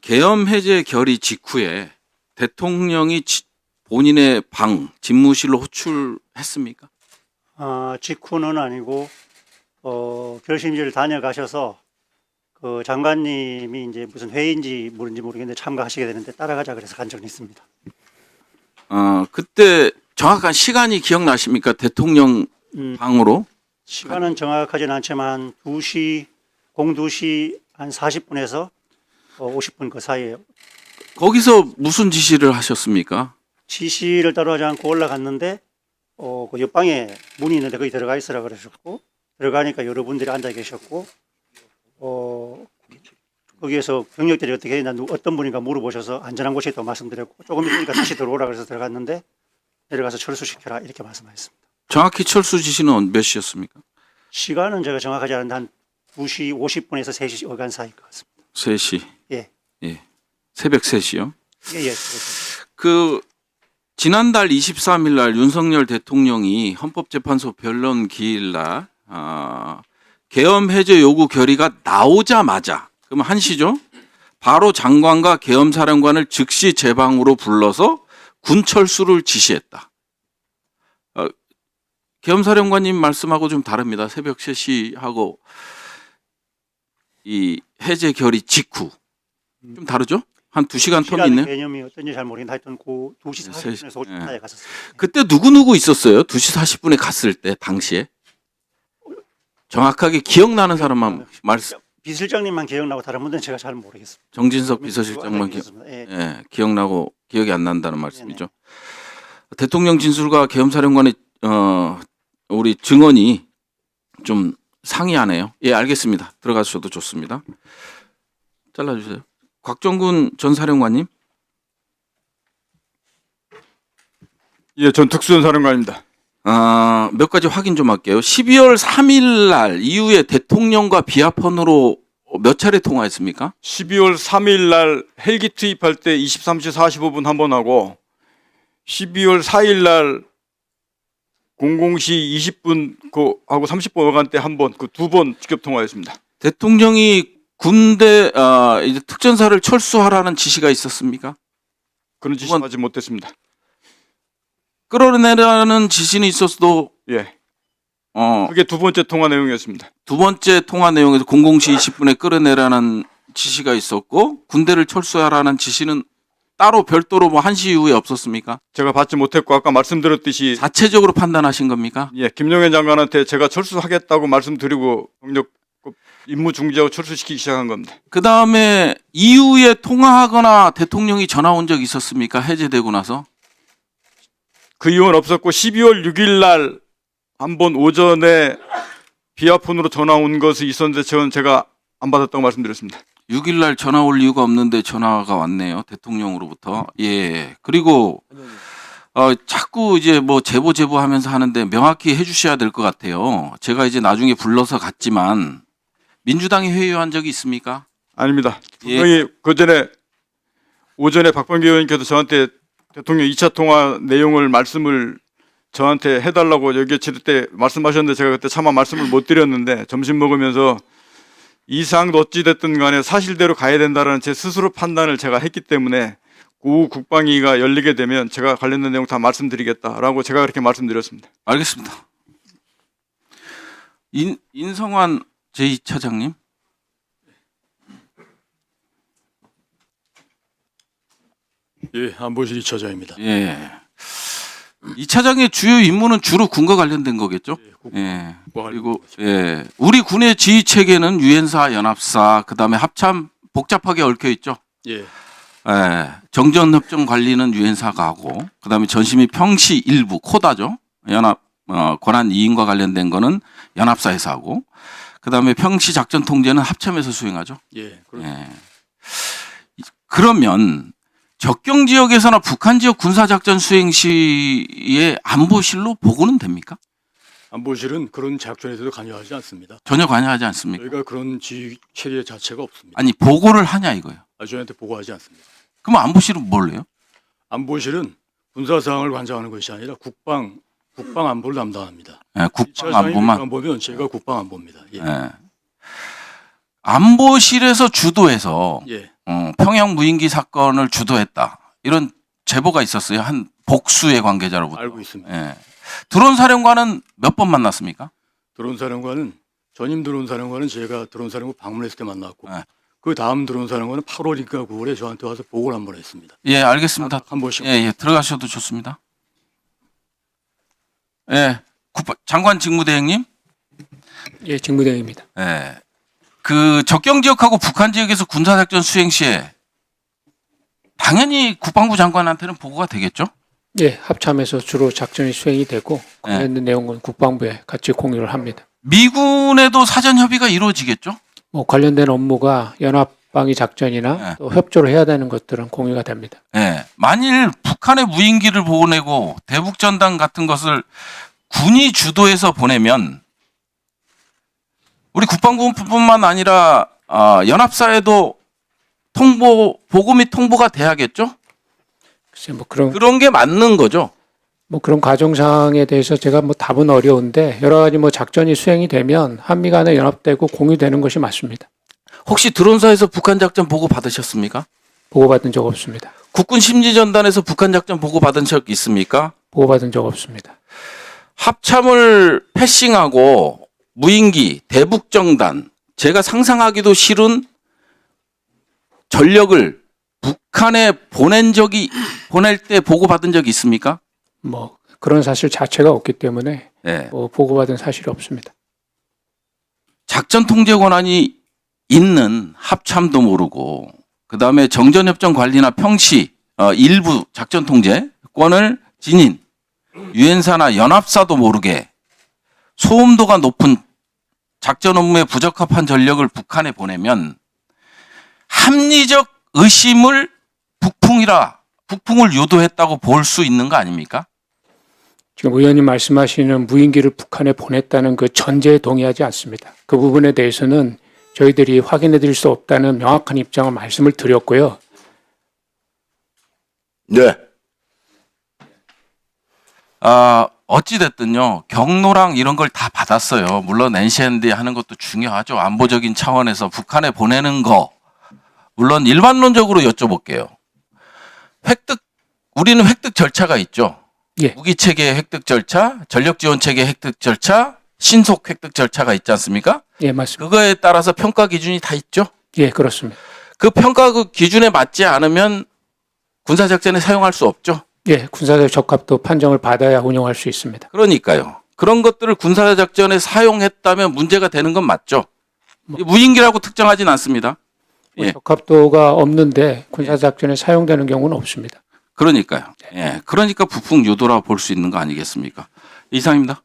계엄 해제 결의 직후에 대통령이 본인의 방, 집무실로 호출했습니까? 직후는 아니고 결심지를 다녀가셔서 그 장관님이 이제 무슨 회의인지 뭔지 모르겠는데 참가하시게 되는데 따라가자 그래서 간 적은 있습니다. 그때 정확한 시간이 기억나십니까? 대통령 방으로? 시간은 정확하진 않지만 2시, 02시 한 40분에서 50분 그 사이에 거기서 무슨 지시를 하셨습니까? 지시를 따르지 않고 올라갔는데 그 옆방에 문이 있는데 거기 들어가 있으라 그러셨고 들어가니까 여러분들이 앉아 계셨고 거기에서 병력들이 어떻게 했나 어떤 분인가 물어보셔서 안전한 곳에 또 말씀드렸고 조금 있으니까 다시 들어오라 그래서 들어갔는데 내려가서 철수시켜라 이렇게 말씀하셨습니다. 정확히 철수 지시는 몇 시였습니까? 시간은 제가 정확하지 않은데 한 2시 50분에서 3시 어간 사이일 것 같습니다. 3시. 예. 예. 새벽 3시요? 예, 예. 지난달 23일 날 윤석열 대통령이 헌법재판소 변론 기일 날 계엄 해제 요구 결의가 나오자마자 그러면 1시죠? 바로 장관과 계엄 사령관을 즉시 제 방으로 불러서 군 철수를 지시했다. 계엄 사령관님 말씀하고 좀 다릅니다. 새벽 3시하고 이 해제 결의 직후 좀 다르죠? 한 2시간 텀이 있네요. 개념이 어떤지 잘 모르겠는데 하여튼 그 2시 40분에서 50분에 갔었어요. 그때 누구 있었어요? 2시 40분에 갔을 때 당시에 정확하게 기억나는 사람만 말씀. 비실장님만 기억나고 다른 분들은 제가 잘 모르겠습니다. 정진석 비서실장만 기억나고 기억이 안 난다는 말씀이죠. 대통령 진술과 계엄사령관의 우리 증언이 좀 상이하네요. 예, 알겠습니다. 들어가셔도 좋습니다. 잘라주세요. 곽정군 전 사령관님. 예, 전 특수전사령관입니다. 몇 가지 확인 좀 할게요. 12월 3일 날 이후에 대통령과 비아폰으로 몇 차례 통화했습니까? 12월 3일 날 헬기 투입할 때 23시 45분 한 번 하고 12월 4일 날 00시 20분 하고 30분 어간 때 한 번, 그 2번 직접 통화했습니다. 대통령이 군대 이제 특전사를 철수하라는 지시가 있었습니까? 그런 지시는 하지 못했습니다. 끌어내라는 지시는 있었어도 예. 그게 두 번째 통화 내용이었습니다. 두 번째 통화 내용에서 00시 20분에 끌어내라는 지시가 있었고 군대를 철수하라는 지시는 따로 별도로 뭐 1시 이후에 없었습니까? 제가 받지 못했고 아까 말씀드렸듯이 자체적으로 판단하신 겁니까? 예, 김용현 장관한테 제가 철수하겠다고 말씀드리고 병력 임무 중지하고 철수시키기 시작한 겁니다. 그 다음에 이후에 통화하거나 대통령이 전화 온 적 있었습니까? 해제되고 나서? 그 이후는 없었고 12월 6일 날 한 번 오전에 비아폰으로 전화 온 것이 있었는데 저는 제가 안 받았다고 말씀드렸습니다. 6일 날 전화 올 이유가 없는데 전화가 왔네요. 대통령으로부터. 예. 그리고 자꾸 이제 뭐 제보 하면서 하는데 명확히 해주셔야 될 것 같아요. 제가 이제 나중에 불러서 갔지만 민주당이 회유한 적이 있습니까? 아닙니다. 예. 분명히 그 전에 오전에 박범계 의원님께서 저한테 대통령 2차 통화 내용을 말씀을 저한테 해달라고 여기에 지를 때 말씀하셨는데 제가 그때 차마 말씀을 못 드렸는데 점심 먹으면서 이 사항도 어찌됐든 간에 사실대로 가야 된다는 제 스스로 판단을 제가 했기 때문에 오후 국방위가 열리게 되면 제가 관련된 내용 다 말씀드리겠다라고 제가 그렇게 말씀드렸습니다. 알겠습니다. 인성환 제2차장님. 예, 안보실 2차장입니다. 예. 이 차장의 주요 임무는 주로 군과 관련된 거겠죠? 예. 그리고 예. 우리 군의 지휘 체계는 유엔사, 연합사, 그다음에 합참 복잡하게 얽혀 있죠. 예. 예. 정전 협정 관리는 유엔사가 하고 그다음에 전시 및 평시 일부 코다죠. 연합 권한 이인과 관련된 거는 연합사에서 하고 그다음에 평시 작전 통제는 합참에서 수행하죠. 예. 예. 그러면 적경 지역에서나 북한 지역 군사작전 수행 시에 안보실로 보고는 됩니까? 안보실은 그런 작전에서도 관여하지 않습니다. 전혀 관여하지 않습니까? 저희가 그런 지휘 체계 자체가 없습니다. 아니 보고를 하냐 이거예요. 저희한테 보고하지 않습니다. 그럼 안보실은 뭘 해요? 안보실은 군사 사항을 관장하는 것이 아니라 국방 안보를 담당합니다. 예, 국방 2차장이 안보만. 보면 제가 국방 안보입니다. 예. 예. 안보실에서 주도해서 예. 평양 무인기 사건을 주도했다. 이런 제보가 있었어요. 한 복수의 관계자로부터. 알고 있습니다. 예. 드론 사령관은 몇 번 만났습니까? 드론 사령관은 전임 드론 사령관은 제가 드론 사령관 방문했을 때 만났고 네. 그 다음 드론 사령관은 8월인가 9월에 저한테 와서 보고를 한 번 했습니다. 예, 알겠습니다. 한 번씩. 예, 들어가셔도 좋습니다. 예, 장관 직무대행님. 예, 직무대행입니다. 예, 그 적경 지역하고 북한 지역에서 군사작전 수행 시에 당연히 국방부 장관한테는 보고가 되겠죠? 예, 합참에서 주로 작전이 수행이 되고 관련된 내용은 국방부에 같이 공유를 합니다. 미군에도 사전 협의가 이루어지겠죠? 뭐 관련된 업무가 연합방위 작전이나 네. 또 협조를 해야 되는 것들은 공유가 됩니다. 예, 만일 북한에 무인기를 보내고 대북전단 같은 것을 군이 주도해서 보내면 우리 국방부뿐만 아니라 연합사에도 보고 및 통보가 돼야겠죠? 글쎄 뭐 그런 그런 게 맞는 거죠. 그런 과정상에 대해서 제가 뭐 답은 어려운데 여러 가지 뭐 작전이 수행이 되면 한미 간에 연합되고 공유되는 것이 맞습니다. 혹시 드론사에서 북한 작전 보고 받으셨습니까? 보고받은 적 없습니다. 국군 심리전단에서 북한 작전 보고 받은 적 있습니까? 보고받은 적 없습니다. 합참을 패싱하고 무인기, 대북정단, 제가 상상하기도 싫은 전력을 북한에 보낼 때 보고받은 적이 있습니까? 뭐 그런 사실 자체가 없기 때문에 네. 뭐 보고받은 사실이 없습니다. 작전 통제 권한이 있는 합참도 모르고 그다음에 정전협정 관리나 평시 일부 작전 통제권을 지닌 유엔사나 연합사도 모르게 소음도가 높은 작전 업무에 부적합한 전력을 북한에 보내면 합리적 의심을 북풍을 유도했다고 볼 수 있는 거 아닙니까? 지금 의원님 말씀하시는 무인기를 북한에 보냈다는 그 전제에 동의하지 않습니다. 그 부분에 대해서는 저희들이 확인해 드릴 수 없다는 명확한 입장을 말씀을 드렸고요. 네. 어찌됐든요, 경로랑 이런 걸 다 받았어요. 물론 NCND 하는 것도 중요하죠. 안보적인 차원에서 북한에 보내는 거. 물론 일반론적으로 여쭤볼게요. 우리는 획득 절차가 있죠. 예. 무기 체계 획득 절차, 전력 지원 체계 획득 절차, 신속 획득 절차가 있지 않습니까? 예, 맞습니다. 그거에 따라서 평가 기준이 다 있죠. 예, 그렇습니다. 그 평가 그 기준에 맞지 않으면 군사작전에 사용할 수 없죠. 예, 군사적 적합도 판정을 받아야 운영할 수 있습니다. 그러니까요. 그런 것들을 군사작전에 사용했다면 문제가 되는 건 맞죠. 무인기라고 특정하진 않습니다. 예. 적합도가 없는데 군사작전에 사용되는 경우는 없습니다. 그러니까요. 예. 그러니까 북풍 유도라 볼 수 있는 거 아니겠습니까? 이상입니다.